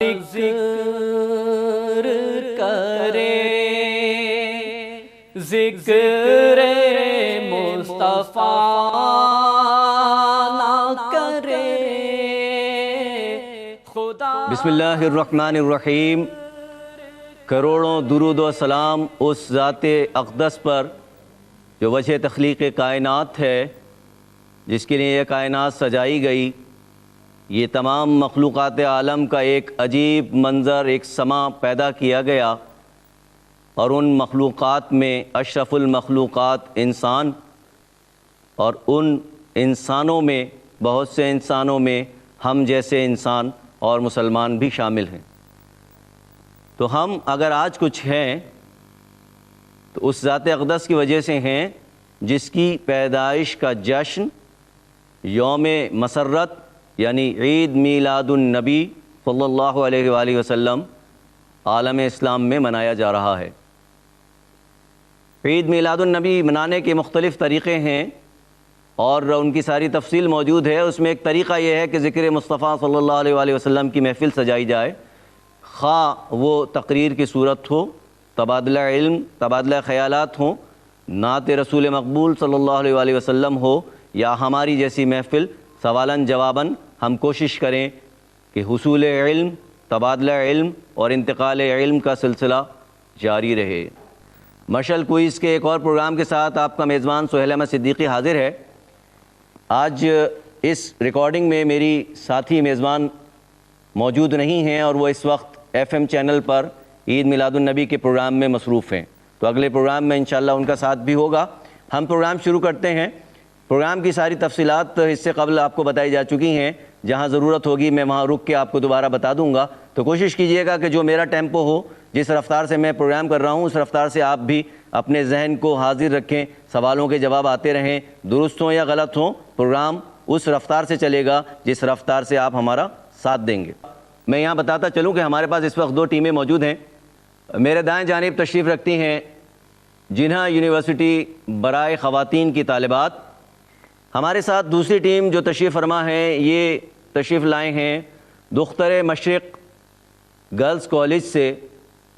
ذکر کرے ذکر مصطفیٰ نہ کرے خدا۔ بسم اللہ الرحمن الرحیم۔ کروڑوں درود و سلام اس ذات اقدس پر جو وجہ تخلیق کائنات ہے، جس کے لیے یہ کائنات سجائی گئی۔ یہ تمام مخلوقات عالم کا ایک عجیب منظر، ایک سما پیدا کیا گیا، اور ان مخلوقات میں اشرف المخلوقات انسان، اور ان انسانوں میں بہت سے انسانوں میں ہم جیسے انسان اور مسلمان بھی شامل ہیں۔ تو ہم اگر آج کچھ ہیں تو اس ذات اقدس کی وجہ سے ہیں جس کی پیدائش کا جشن یوم مسرت یعنی عید میلاد النبی صلی اللہ علیہ وآلہ وسلم عالم اسلام میں منایا جا رہا ہے۔ عید میلاد النبی منانے کے مختلف طریقے ہیں اور ان کی ساری تفصیل موجود ہے۔ اس میں ایک طریقہ یہ ہے کہ ذکر مصطفیٰ صلی اللہ علیہ وآلہ وسلم کی محفل سجائی جائے، خواہ وہ تقریر کی صورت ہو، تبادلہ علم، تبادلہ خیالات ہوں، نعت رسول مقبول صلی اللہ علیہ وآلہ وسلم ہو، یا ہماری جیسی محفل سوالاً جواباً ہم کوشش کریں کہ حصول علم، تبادلہ علم اور انتقال علم کا سلسلہ جاری رہے۔ مشعل کوئز کے ایک اور پروگرام کے ساتھ آپ کا میزبان سہیل احمد صدیقی حاضر ہے۔ آج اس ریکارڈنگ میں میری ساتھی میزبان موجود نہیں ہیں اور وہ اس وقت ایف ایم چینل پر عید میلاد النبی کے پروگرام میں مصروف ہیں، تو اگلے پروگرام میں انشاءاللہ ان کا ساتھ بھی ہوگا۔ ہم پروگرام شروع کرتے ہیں۔ پروگرام کی ساری تفصیلات اس سے قبل آپ کو بتائی جا چکی ہیں، جہاں ضرورت ہوگی میں وہاں رک کے آپ کو دوبارہ بتا دوں گا۔ تو کوشش کیجئے گا کہ جو میرا ٹیمپو ہو، جس رفتار سے میں پروگرام کر رہا ہوں، اس رفتار سے آپ بھی اپنے ذہن کو حاضر رکھیں، سوالوں کے جواب آتے رہیں، درست ہوں یا غلط ہوں، پروگرام اس رفتار سے چلے گا جس رفتار سے آپ ہمارا ساتھ دیں گے۔ میں یہاں بتاتا چلوں کہ ہمارے پاس اس وقت دو ٹیمیں موجود ہیں۔ میرے دائیں جانب تشریف رکھتی ہیں جناح یونیورسٹی برائے خواتین کی طالبات۔ ہمارے ساتھ دوسری ٹیم جو تشریف فرما ہے، یہ تشریف لائے ہیں دختر مشرق گرلز کالج سے،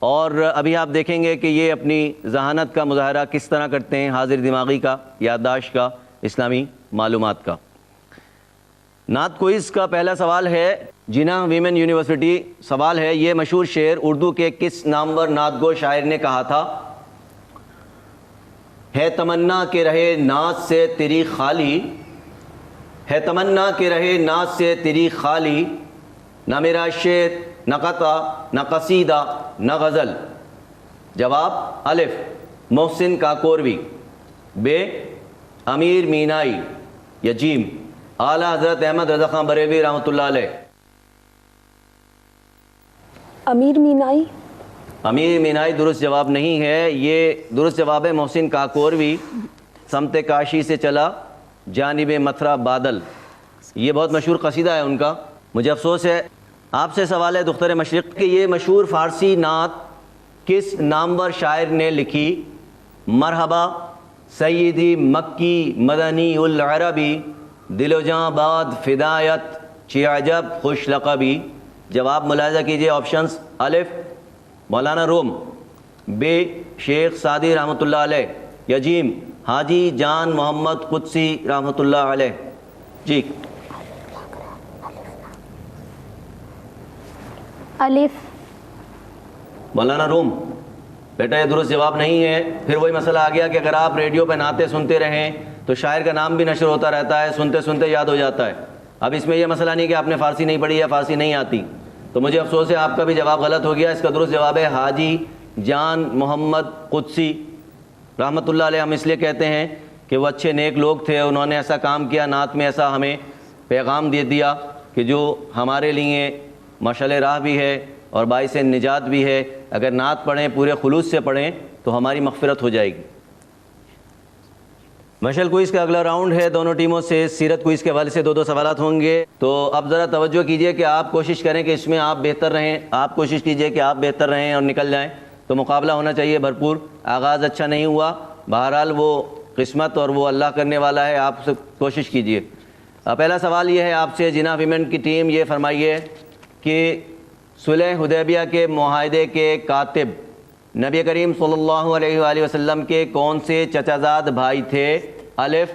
اور ابھی آپ دیکھیں گے کہ یہ اپنی ذہانت کا مظاہرہ کس طرح کرتے ہیں، حاضر دماغی کا، یادداشت کا، اسلامی معلومات کا۔ نعت کوئز کا پہلا سوال ہے جناح ویمن یونیورسٹی۔ سوال ہے، یہ مشہور شعر اردو کے کس نامور نعت گو شاعر نے کہا تھا؟ ہے تمنا کہ رہے ناز سے تیری خالی، ہے تمنا کہ رہے ناز سے تیری خالی، نہ میرا شعر نہ قطع نہ قصیدہ نہ غزل۔ جواب: الف محسن کاکوروی، بے امیر مینائی، یا جیم اعلیٰ حضرت احمد رضا خان بریلوی رحمۃ اللہ علیہ؟ امیر مینائی۔ امیر مینائی درست جواب نہیں ہے، یہ درست جواب ہے محسن کاکوروی، سمت کاشی سے چلا جانب متھرا بادل۔ یہ بہت مشہور قصیدہ ہے ان کا۔ مجھے افسوس ہے، آپ سے سوال ہے دختر مشرق کہ یہ مشہور فارسی نعت کس نامور شاعر نے لکھی؟ مرحبا سیدی مکی مدنی العربی، دل و جاں باد فدایت چی عجب خوش لقبی۔ جواب ملاحظہ کیجئے، آپشنز: الف مولانا روم، بے شیخ سعدی رحمۃ اللہ علیہ، یا جیم حاجی جان محمد قدسی رحمۃ اللہ علیہ؟ جی الف مولانا روم۔ بیٹا یہ درست جواب نہیں ہے۔ پھر وہی مسئلہ آ گیا کہ اگر آپ ریڈیو پہ نعتیں سنتے رہیں تو شاعر کا نام بھی نشر ہوتا رہتا ہے، سنتے سنتے یاد ہو جاتا ہے۔ اب اس میں یہ مسئلہ نہیں کہ آپ نے فارسی نہیں پڑھی یا فارسی نہیں آتی، تو مجھے افسوس ہے آپ کا بھی جواب غلط ہو گیا۔ اس کا درست جواب ہے حاجی جان محمد قدسی رحمۃ اللہ علیہ۔ ہم اس لیے کہتے ہیں کہ وہ اچھے نیک لوگ تھے، انہوں نے ایسا کام کیا، نعت میں ایسا ہمیں پیغام دے دیا کہ جو ہمارے لیے مشعل راہ بھی ہے اور باعث نجات بھی ہے۔ اگر نعت پڑھیں، پورے خلوص سے پڑھیں تو ہماری مغفرت ہو جائے گی۔ مشعل کوئز کا اگلا راؤنڈ ہے، دونوں ٹیموں سے سیرت کوئز کے حوالے سے دو سوالات ہوں گے۔ تو اب ذرا توجہ کیجئے کہ آپ کوشش کریں کہ اس میں آپ بہتر رہیں، آپ کوشش کیجئے کہ آپ بہتر رہیں اور نکل جائیں، تو مقابلہ ہونا چاہیے بھرپور۔ آغاز اچھا نہیں ہوا، بہرحال وہ قسمت اور وہ اللہ کرنے والا ہے، آپ سے کوشش کیجئے۔ پہلا سوال یہ ہے آپ سے جناح ویمن کی ٹیم، یہ فرمائیے کہ صلح حدیبیہ کے معاہدے کے کاتب نبی کریم صلی اللہ علیہ وآلہ وسلم کے کون سے چچا زاد بھائی تھے؟ الف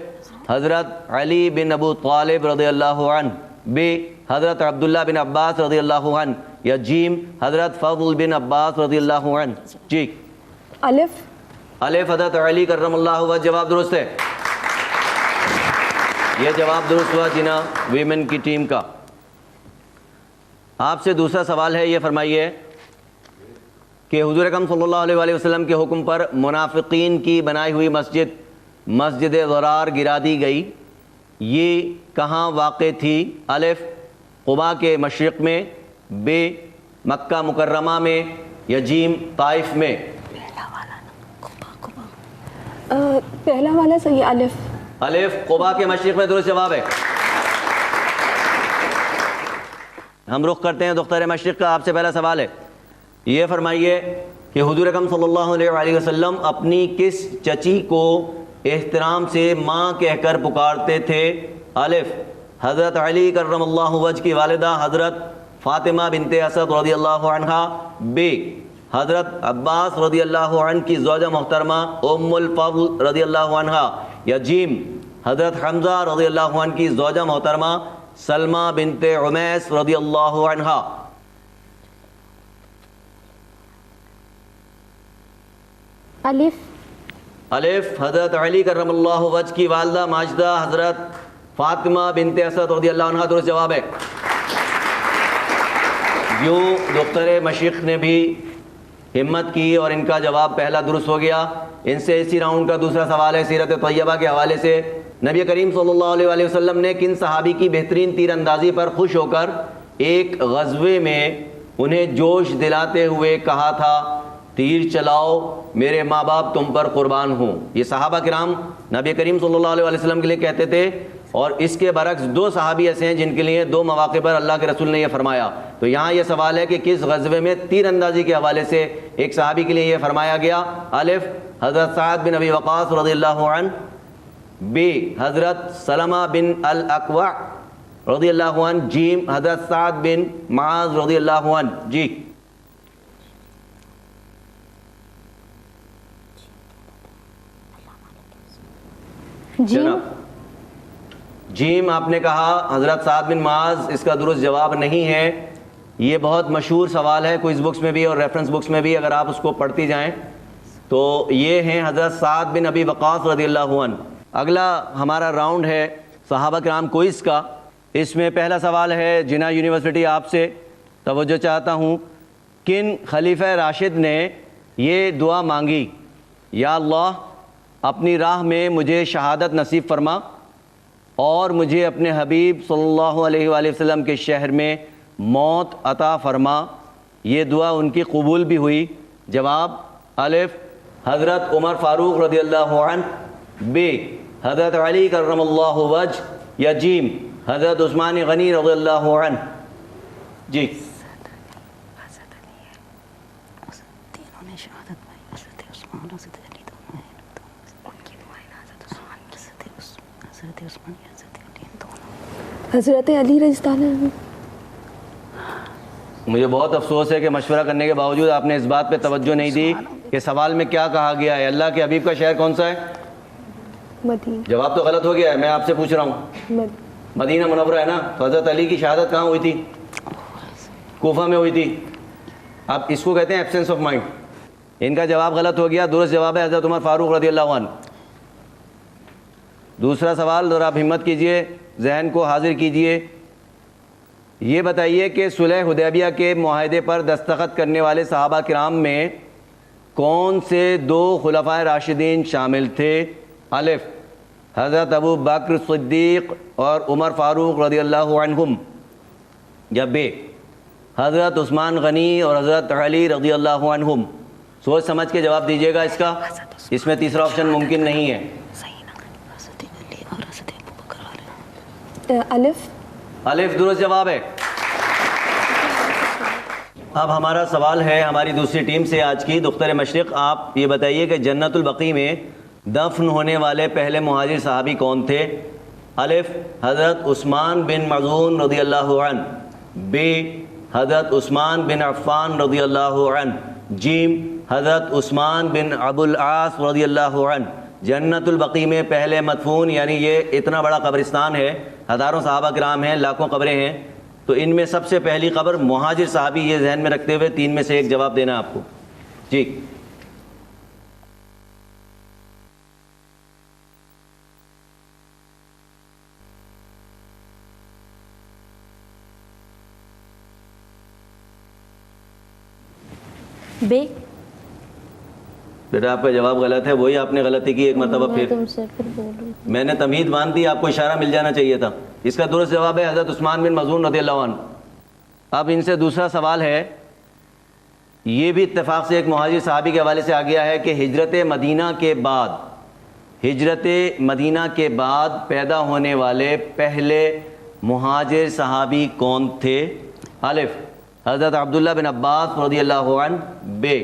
حضرت علی بن ابو طالب رضی اللہ عنہ، ب حضرت عبداللہ بن عباس رضی اللہ عنہ، یا جیم حضرت فضل بن عباس رضی اللہ عنہ؟ جی الف الف حضرت علی کرم اللہ وجہ، جواب درست ہے۔ یہ جواب درست ہوا جناح ویمن کی ٹیم کا۔ آپ سے دوسرا سوال ہے، یہ فرمائیے کہ حضور اکرم صلی اللہ علیہ وآلہ وسلم کے حکم پر منافقین کی بنائی ہوئی مسجد ضرار گرا دی گئی، یہ کہاں واقع تھی؟ الف قباء کے مشرق میں، ب مکہ مکرمہ میں، یا جیم طائف میں؟ پہلا والا صحیح، الف الف قباء کے مشرق میں درست جواب ہے۔ ہم رخ کرتے ہیں دختر مشرق کا۔ آپ سے پہلا سوال ہے، یہ فرمائیے کہ حضور اکرم صلی اللہ علیہ وآلہ وسلم اپنی کس چچی کو احترام سے ماں کہہ کر پکارتے تھے؟ الف حضرت علی کرم اللہ وجہ کی والدہ حضرت فاطمہ بنت اسد رضی اللہ عنہا، ب حضرت عباس رضی اللہ عنہ کی زوجہ محترمہ ام الفضل رضی اللہ عنہا، یا جیم حضرت حمزہ رضی اللہ عنہ کی زوجہ محترمہ سلمہ بنت عمیس رضی اللہ عنہا؟ الف الف حضرت علی کرم اللہ وجہ کی والدہ ماجدہ حضرت فاطمہ بنت اسد رضی اللہ عنہ درست جواب ہے۔ یوں دختر مشرق نے بھی ہمت کی اور ان کا جواب پہلا درست ہو گیا۔ ان سے اسی راؤنڈ کا دوسرا سوال ہے، سیرت طیبہ کے حوالے سے نبی کریم صلی اللہ علیہ وآلہ وسلم نے کن صحابی کی بہترین تیر اندازی پر خوش ہو کر ایک غزوے میں انہیں جوش دلاتے ہوئے کہا تھا، تیر چلاؤ میرے ماں باپ تم پر قربان ہوں؟ یہ صحابہ کرام نبی کریم صلی اللہ علیہ وآلہ وسلم کے لیے کہتے تھے، اور اس کے برعکس دو صحابی ایسے ہیں جن کے لیے دو مواقع پر اللہ کے رسول نے یہ فرمایا۔ تو یہاں یہ سوال ہے کہ کس غزوے میں تیر اندازی کے حوالے سے ایک صحابی کے لیے یہ فرمایا گیا؟ الف حضرت سعد بن ابی وقاص رضی اللہ عنہ، ب حضرت سلمہ بن الاکوع رضی اللہ عنہ، جیم حضرت سعد بن معاذ رضی اللہ عنہ؟ جی جناب جیم آپ نے کہا حضرت سعد بن معاذ، اس کا درست جواب نہیں ہے۔ یہ بہت مشہور سوال ہے کوئز بکس میں بھی اور ریفرنس بکس میں بھی، اگر آپ اس کو پڑھتی جائیں تو یہ ہیں حضرت سعد بن ابی وقاص رضی اللہ عنہ۔ اگلا ہمارا راؤنڈ ہے صحابہ کرام کوئز کا۔ اس میں پہلا سوال ہے جناح یونیورسٹی، آپ سے توجہ چاہتا ہوں، کن خلیفہ راشد نے یہ دعا مانگی؟ یا اللہ اپنی راہ میں مجھے شہادت نصیب فرما اور مجھے اپنے حبیب صلی اللہ علیہ وآلہ وسلم کے شہر میں موت عطا فرما۔ یہ دعا ان کی قبول بھی ہوئی۔ جواب الف حضرت عمر فاروق رضی اللہ عنہ، ب حضرت علی کرم اللہ وجہ، یا جیم حضرت عثمان غنی رضی اللہ عنہ؟ جی حضرت علی رضی اللہ عنہ۔ مجھے بہت افسوس ہے کہ مشورہ کرنے کے باوجود آپ نے اس بات پہ توجہ نہیں دی کہ سوال میں کیا کہا گیا ہے۔ اللہ کے حبیب کا شہر کون سا ہے؟ مدینہ۔ جواب تو غلط ہو گیا ہے، میں آپ سے پوچھ رہا ہوں۔ مدینہ منورہ ہے نا؟ تو حضرت علی کی شہادت کہاں ہوئی تھی؟ کوفہ میں ہوئی تھی۔ اب اس کو کہتے ہیں ایبسنس آف مائنڈ۔ ان کا جواب غلط ہو گیا، درست جواب ہے حضرت عمر فاروق رضی اللہ عنہ۔ دوسرا سوال ذرا آپ ہمت کیجئے، ذہن کو حاضر کیجئے، یہ بتائیے کہ صلح حدیبیہ کے معاہدے پر دستخط کرنے والے صحابہ کرام میں کون سے دو خلفائے راشدین شامل تھے؟ الف حضرت ابو بکر صدیق اور عمر فاروق رضی اللہ عنہم، یا ب حضرت عثمان غنی اور حضرت علی رضی اللہ عنہم؟ سوچ سمجھ کے جواب دیجیے گا اس کا، اس میں تیسرا آپشن ممکن نہیں ہے۔ الف الف درست جواب ہے۔ اب ہمارا سوال ہے ہماری دوسری ٹیم سے آج کی، دختر مشرق، آپ یہ بتائیے کہ جنت البقیع میں دفن ہونے والے پہلے مہاجر صحابی کون تھے؟ الف حضرت عثمان بن مظعون رضی اللہ عنہ، ب حضرت عثمان بن عفان رضی اللہ عنہ. جیم حضرت عثمان بن ابو العاص رضی اللہ عنہ. جنت البقیع میں پہلے مدفون، یعنی یہ اتنا بڑا قبرستان ہے، ہزاروں صحابہ کرام ہیں، لاکھوں قبریں ہیں، تو ان میں سب سے پہلی قبر مہاجر صحابی. یہ ذہن میں رکھتے ہوئے 3 میں سے ایک جواب دینا آپ کو. جی بے. بیٹا آپ کا جواب غلط ہے، وہی آپ نے غلطی کی ایک مرتبہ. میں پھر تم سے پھر بولوں. میں نے تمہید باندھ دی، آپ کو اشارہ مل جانا چاہیے تھا. اس کا درست جواب ہے حضرت عثمان بن مظعون رضی اللہ عنہ. اب ان سے دوسرا سوال ہے، یہ بھی اتفاق سے ایک مہاجر صحابی کے حوالے سے آ گیا ہے کہ ہجرت مدینہ کے بعد پیدا ہونے والے پہلے مہاجر صحابی کون تھے؟ الف حضرت عبداللہ بن عباس رضی اللہ عنہ، بے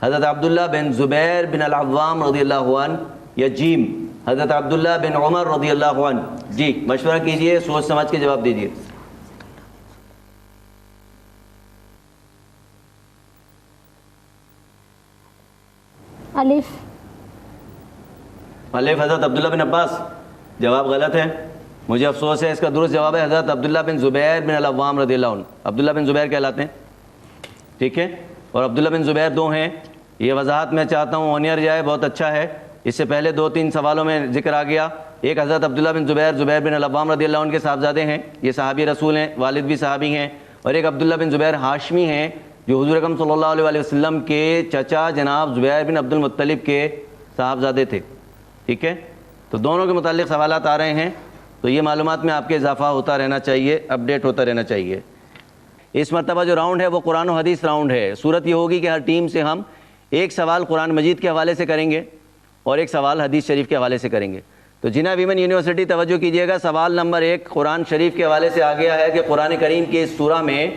حضرت عبداللہ بن زبیر بن العوام رضی اللہ عنہ، یا جیم حضرت عبداللہ بن عمر رضی اللہ عنہ. جی مشورہ کیجئے، سوچ سمجھ کے جواب دیجئے. الف. الف حضرت عبداللہ بن عباس. جواب غلط ہے، مجھے افسوس ہے. اس کا درست جواب ہے حضرت عبداللہ بن زبیر بن العوام رضی اللہ عنہ. عبداللہ بن زبیر کہلاتے ہیں، ٹھیک ہے، اور عبداللہ بن زبیر 2 ہیں. یہ وضاحت میں چاہتا ہوں اونیئر جائے، بہت اچھا ہے. اس سے پہلے 2-3 سوالوں میں ذکر آ گیا. ایک حضرت عبداللہ بن زبیر بن العوام رضی اللہ عنہ کے صاحبزادے ہیں، یہ صحابی رسول ہیں، والد بھی صحابی ہیں. اور ایک عبداللہ بن زبیر ہاشمی ہیں جو حضور اکرم صلی اللہ علیہ وسلم کے چچا جناب زبیر بن عبد المطلب کے صاحبزادے تھے، ٹھیک ہے. تو دونوں کے متعلق سوالات آ رہے ہیں، تو یہ معلومات میں آپ کے اضافہ ہوتا رہنا چاہیے، اپڈیٹ ہوتا رہنا چاہیے. اس مرتبہ جو راؤنڈ ہے وہ قرآن و حدیث راؤنڈ ہے. صورت یہ ہوگی کہ ہر ٹیم سے ہم ایک سوال قرآن مجید کے حوالے سے کریں گے اور ایک سوال حدیث شریف کے حوالے سے کریں گے. تو جنہ ویمن یونیورسٹی توجہ کیجیے گا، سوال نمبر 1 قرآن شریف کے حوالے سے آ گیا ہے کہ قرآن کریم کی اس سورہ میں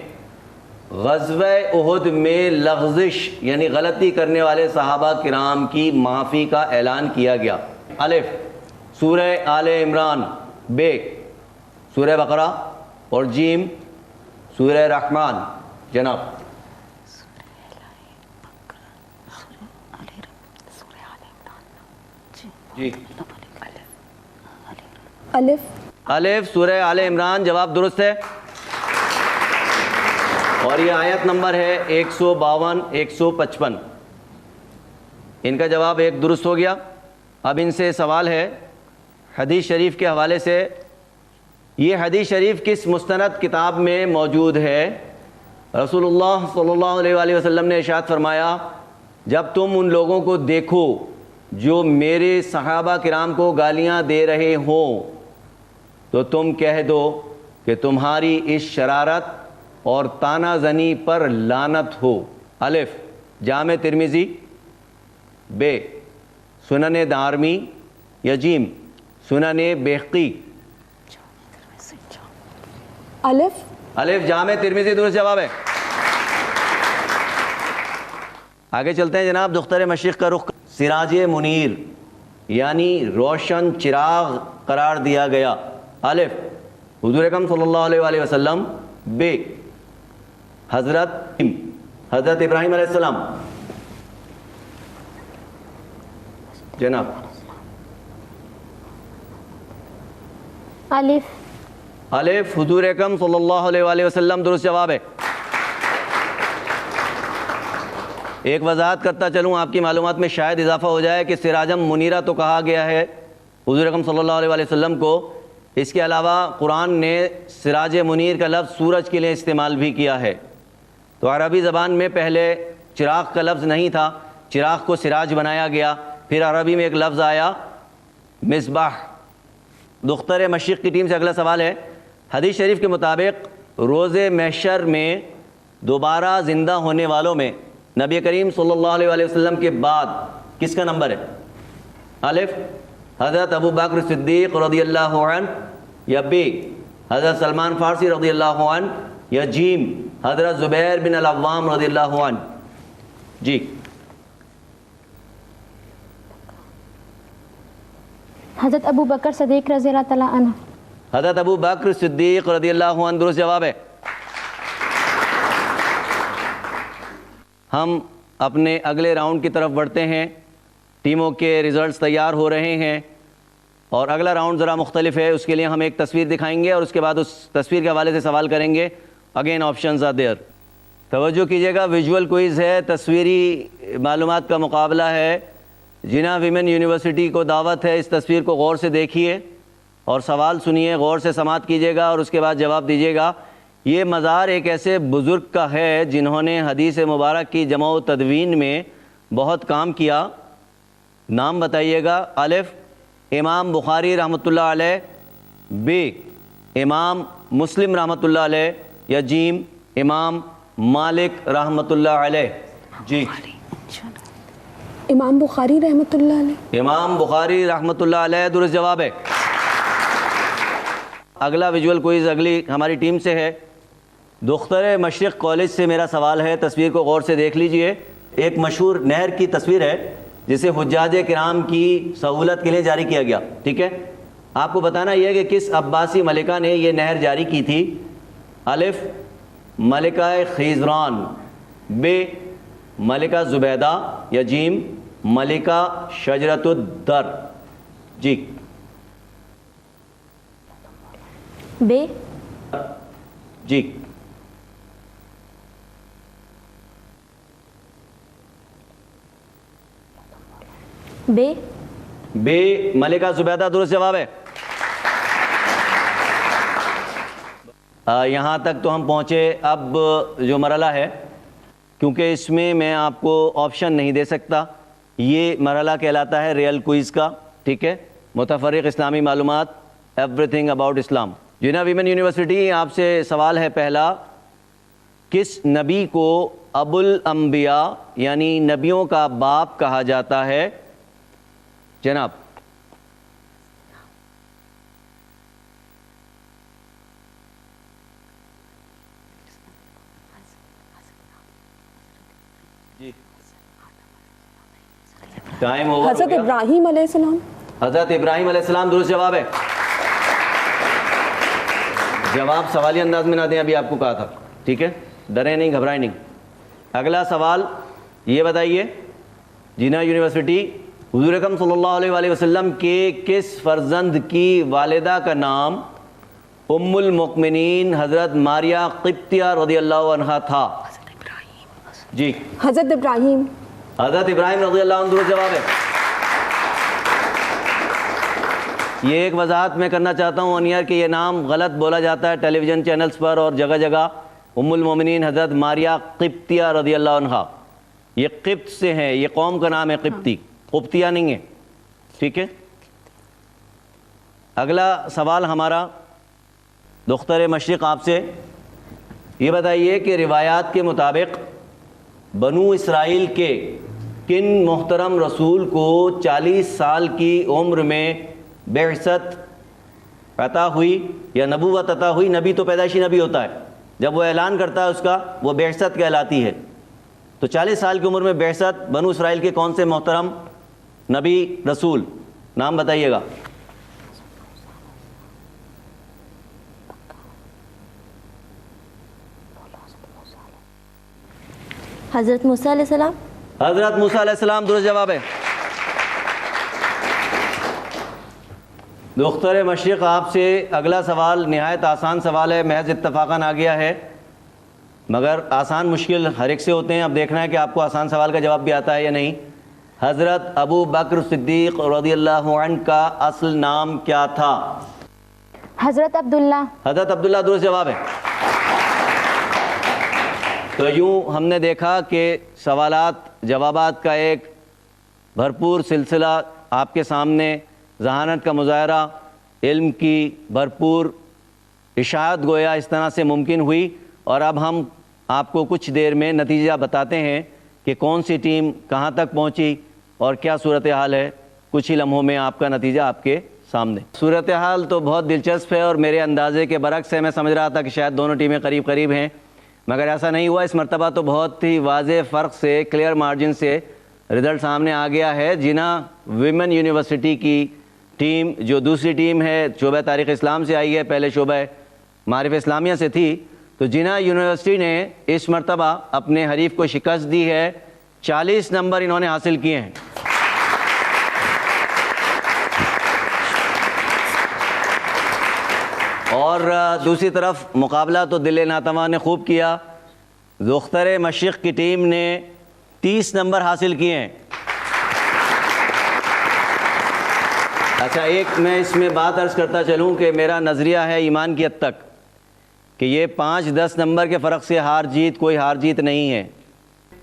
غزوہ احد میں لغزش یعنی غلطی کرنے والے صحابہ کرام کی معافی کا اعلان کیا گیا. الف سورہ آل عمران، بے سورہ بقرہ، اور جیم سورہ رحمان. جناب جی الف. الف سورہ آل عمران، جواب درست ہے. اور یہ آیت نمبر ہے 152 155. ان کا جواب ایک درست ہو گیا. اب ان سے سوال ہے حدیث شریف کے حوالے سے. یہ حدیث شریف کس مستند کتاب میں موجود ہے؟ رسول اللہ صلی اللہ علیہ وآلہ وسلم نے ارشاد فرمایا، جب تم ان لوگوں کو دیکھو جو میرے صحابہ کرام کو گالیاں دے رہے ہوں تو تم کہہ دو کہ تمہاری اس شرارت اور تانا زنی پر لعنت ہو. الف جامع ترمذی، بے سنن دارمی، یا جیم سنن بیہقی. الف. الف جامع ترمذی درست جواب ہے. آگے چلتے ہیں جناب. دختر مشرق کا رخ سراج منیر یعنی روشن چراغ قرار دیا گیا. الف حضور اکرم صلی اللہ علیہ وآلہ وسلم، بے حضرت ابراہیم علیہ السلام. جناب الف. الف حضور اکرم صلی اللہ علیہ وآلہ وسلم درست جواب ہے. ایک وضاحت کرتا چلوں، آپ کی معلومات میں شاید اضافہ ہو جائے کہ سراجم منیرہ تو کہا گیا ہے حضور اکرم صلی اللہ علیہ وآلہ وسلم کو. اس کے علاوہ قرآن نے سراج منیر کا لفظ سورج کے لیے استعمال بھی کیا ہے. تو عربی زبان میں پہلے چراغ کا لفظ نہیں تھا، چراغ کو سراج بنایا گیا. پھر عربی میں ایک لفظ آیا مصباح. دختر مشرق کی ٹیم سے اگلا سوال ہے. حدیث شریف کے مطابق روز محشر میں دوبارہ زندہ ہونے والوں میں نبی کریم صلی اللہ علیہ وآلہ وسلم کے بعد کس کا نمبر ہے؟ الف حضرت ابو بکر صدیق رضی اللہ عنہ، یا بی حضرت سلمان فارسی رضی اللہ عنہ، یا جیم حضرت زبیر بن العوام رضی اللہ عنہ. جی حضرت ابو بکر صدیق رضی اللہ تعالیٰ عنہ. حضرت ابو بکر صدیق رضی اللہ عنہ درست جواب ہے. ہم اپنے اگلے راؤنڈ کی طرف بڑھتے ہیں. ٹیموں کے ریزلٹس تیار ہو رہے ہیں اور اگلا راؤنڈ ذرا مختلف ہے. اس کے لیے ہم ایک تصویر دکھائیں گے اور اس کے بعد اس تصویر کے حوالے سے سوال کریں گے. Again options are there. توجہ کیجیے گا, ویژول کوئز ہے, تصویری معلومات کا مقابلہ ہے. جناح ویمن یونیورسٹی کو دعوت ہے, اس تصویر کو غور سے دیکھیے اور سوال سنیے, غور سے سماعت کیجیے گا اور اس کے بعد جواب دیجیے گا. یہ مزار ایک ایسے بزرگ کا ہے جنہوں نے حدیث مبارک کی جمع و تدوین میں بہت کام کیا. نام بتائیے گا. الف امام بخاری رحمۃ اللہ علیہ, ب امام مسلم رحمۃ اللہ علیہ, یا جیم امام مالک رحمۃ اللہ علیہ. جی امام بخاری رحمۃ اللہ علیہ. امام بخاری رحمۃ اللہ علیہ درست جواب ہے. اگلا ویژول کوئز اگلی ہماری ٹیم سے ہے. دختر مشرق کالج سے میرا سوال ہے, تصویر کو غور سے دیکھ لیجئے. ایک مشہور نہر کی تصویر ہے جسے حجاج کرام کی سہولت کے لیے جاری کیا گیا. ٹھیک ہے, آپ کو بتانا یہ ہے کہ کس عباسی ملکہ نے یہ نہر جاری کی تھی. الف ملکہ خیزران, ب ملکہ زبیدہ, یا جیم ملکہ شجرۃ الدر. جی بے. جی بے. بے ملکہ زبیدہ درست جواب ہے. یہاں تک تو ہم پہنچے. اب جو مرحلہ ہے, کیونکہ اس میں میں آپ کو آپشن نہیں دے سکتا, یہ مرحلہ کہلاتا ہے ریئل کوئز کا. ٹھیک ہے, متفرق اسلامی معلومات, every thing about Islam. Jinnah women university, آپ سے سوال ہے پہلا. کس نبی کو ابو الانبیاء یعنی نبیوں کا باپ کہا جاتا ہے؟ جناب ٹائم اوور. حضرت ابراہیم علیہ السلام. حضرت ابراہیم علیہ السلام درست جواب ہے. جواب سوالی انداز میں نہ دیں, ابھی آپ کو کہا تھا. ٹھیک ہے, ڈریں نہیں, گھبرائیں نہیں. اگلا سوال یہ بتائیے, جناح یونیورسٹی, حضور اکرم صلی اللہ علیہ وآلہ وسلم کے کس فرزند کی والدہ کا نام ام المؤمنین حضرت ماریہ قبطیہ رضی اللہ عنہا تھا؟ جی حضرت ابراہیم. حضرت ابراہیم رضی اللہ عنہ درست جواب ہے. یہ ایک وضاحت میں کرنا چاہتا ہوں انیار کہ یہ نام غلط بولا جاتا ہے ٹیلی ویژن چینلز پر اور جگہ جگہ. ام المومنین حضرت ماریہ قبطیہ رضی اللہ عنہا, یہ قبط سے ہیں, یہ قوم کا نام ہے قبطی, قبطیہ نہیں ہے. ٹھیک ہے, اگلا سوال ہمارا دختر مشرق آپ سے, یہ بتائیے کہ روایات کے مطابق بنو اسرائیل کے کن محترم رسول کو 40 سال کی عمر میں بعثت عطا ہوئی یا نبوت عطا ہوئی؟ نبی تو پیدائشی نبی ہوتا ہے, جب وہ اعلان کرتا ہے اس کا وہ بعثت کہلاتی ہے. تو 40 سال کی عمر میں بعثت بنو اسرائیل کے کون سے محترم نبی رسول؟ نام بتائیے گا. حضرت موسیٰ علیہ السلام. حضرت موسیٰ علیہ السلام درست جواب ہے. دختر مشرق آپ سے اگلا سوال نہایت آسان سوال ہے, محض اتفاقاً آ گیا ہے, مگر آسان مشکل ہر ایک سے ہوتے ہیں. اب دیکھنا ہے کہ آپ کو آسان سوال کا جواب بھی آتا ہے یا نہیں. حضرت ابو بکر صدیق رضی اللہ عنہ کا اصل نام کیا تھا؟ حضرت عبداللہ. حضرت عبداللہ درست جواب ہے. تو یوں ہم نے دیکھا کہ سوالات جوابات کا ایک بھرپور سلسلہ آپ کے سامنے, ذہانت کا مظاہرہ, علم کی بھرپور اشاعت گویا اس طرح سے ممکن ہوئی. اور اب ہم آپ کو کچھ دیر میں نتیجہ بتاتے ہیں کہ کون سی ٹیم کہاں تک پہنچی اور کیا صورتحال ہے. کچھ ہی لمحوں میں آپ کا نتیجہ آپ کے سامنے. صورتحال تو بہت دلچسپ ہے اور میرے اندازے کے برعکس ہے. میں سمجھ رہا تھا کہ شاید دونوں ٹیمیں قریب قریب ہیں, مگر ایسا نہیں ہوا. اس مرتبہ تو بہت ہی واضح فرق سے, کلیئر مارجن سے رزلٹ سامنے آ گیا ہے. جناح ویمن یونیورسٹی کی ٹیم جو دوسری ٹیم ہے شعبہ تاریخ اسلام سے آئی ہے, پہلے شعبہ معارف اسلامیہ سے تھی, تو جنا یونیورسٹی نے اس مرتبہ اپنے حریف کو شکست دی ہے، 40 نمبر انہوں نے حاصل کیے ہیں۔ اور دوسری طرف مقابلہ تو دل ناتواں نے خوب کیا، دختر مشرق کی ٹیم نے 30 نمبر حاصل کیے ہیں۔ اچھا، ایک میں اس میں بات عرض کرتا چلوں کہ میرا نظریہ ہے ایمان کی حد تک کہ یہ 5-10 نمبر کے فرق سے ہار جیت کوئی ہار جیت نہیں ہے۔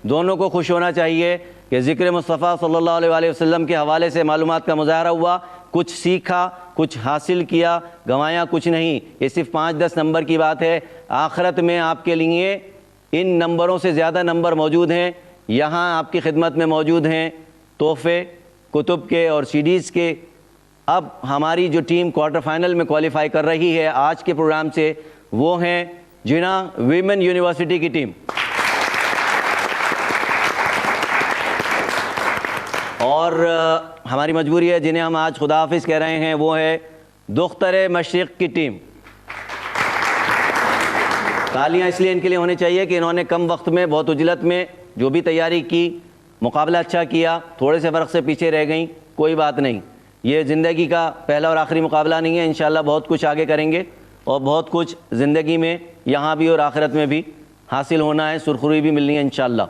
دونوں کو خوش ہونا چاہیے کہ ذکر مصطفیٰ صلی اللہ علیہ وآلہ وسلم کے حوالے سے معلومات کا مظاہرہ ہوا، کچھ سیکھا، کچھ حاصل کیا، گنوایا کچھ نہیں۔ یہ صرف 5-10 نمبر کی بات ہے۔ آخرت میں آپ کے لیے ان نمبروں سے زیادہ نمبر موجود ہیں۔ یہاں آپ کی خدمت میں موجود ہیں تحفے کتب کے اور CDs کے۔ اب ہماری جو ٹیم کوارٹر فائنل میں کوالیفائی کر رہی ہے آج کے پروگرام سے، وہ ہیں جنا ویمن یونیورسٹی کی ٹیم۔ اور ہماری مجبوری ہے، جنہیں ہم آج خدا حافظ کہہ رہے ہیں، وہ ہے دختر مشرق کی ٹیم۔ تالیاں اس لیے ان کے لیے ہونی چاہیے کہ انہوں نے کم وقت میں بہت عجلت میں جو بھی تیاری کی، مقابلہ اچھا کیا، تھوڑے سے فرق سے پیچھے رہ گئیں، کوئی بات نہیں۔ یہ زندگی کا پہلا اور آخری مقابلہ نہیں ہے، انشاءاللہ بہت کچھ آگے کریں گے اور بہت کچھ زندگی میں یہاں بھی اور آخرت میں بھی حاصل ہونا ہے، سرخروئی بھی ملنی ہے انشاءاللہ۔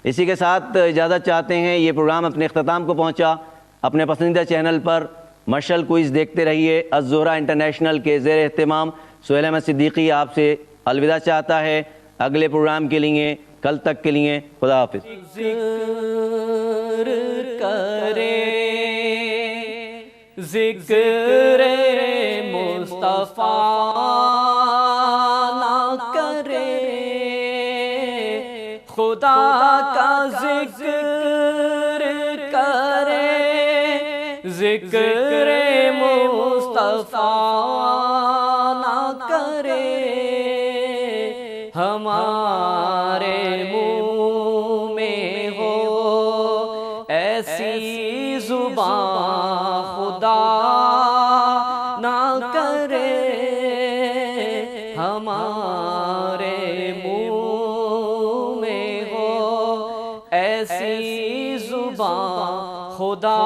اسی کے ساتھ اجازت چاہتے ہیں، یہ پروگرام اپنے اختتام کو پہنچا۔ اپنے پسندیدہ چینل پر مشعل کوئز دیکھتے رہیے۔ الزہرہ انٹرنیشنل کے زیر اہتمام سہیل احمد صدیقی آپ سے الوداع چاہتا ہے۔ اگلے پروگرام کے لیے، کل تک کے لیے، خدا حافظ۔ ذکر کرے ذکر مصطفیٰ نہ کرے، خدا کا ذکر کرے، ذکر مصطفیٰ نہ کرے، ہمارے منہ میں ہو ایسی زبان خدا نہ کرے، ہمارے منہ میں ہو ایسی زبان خدا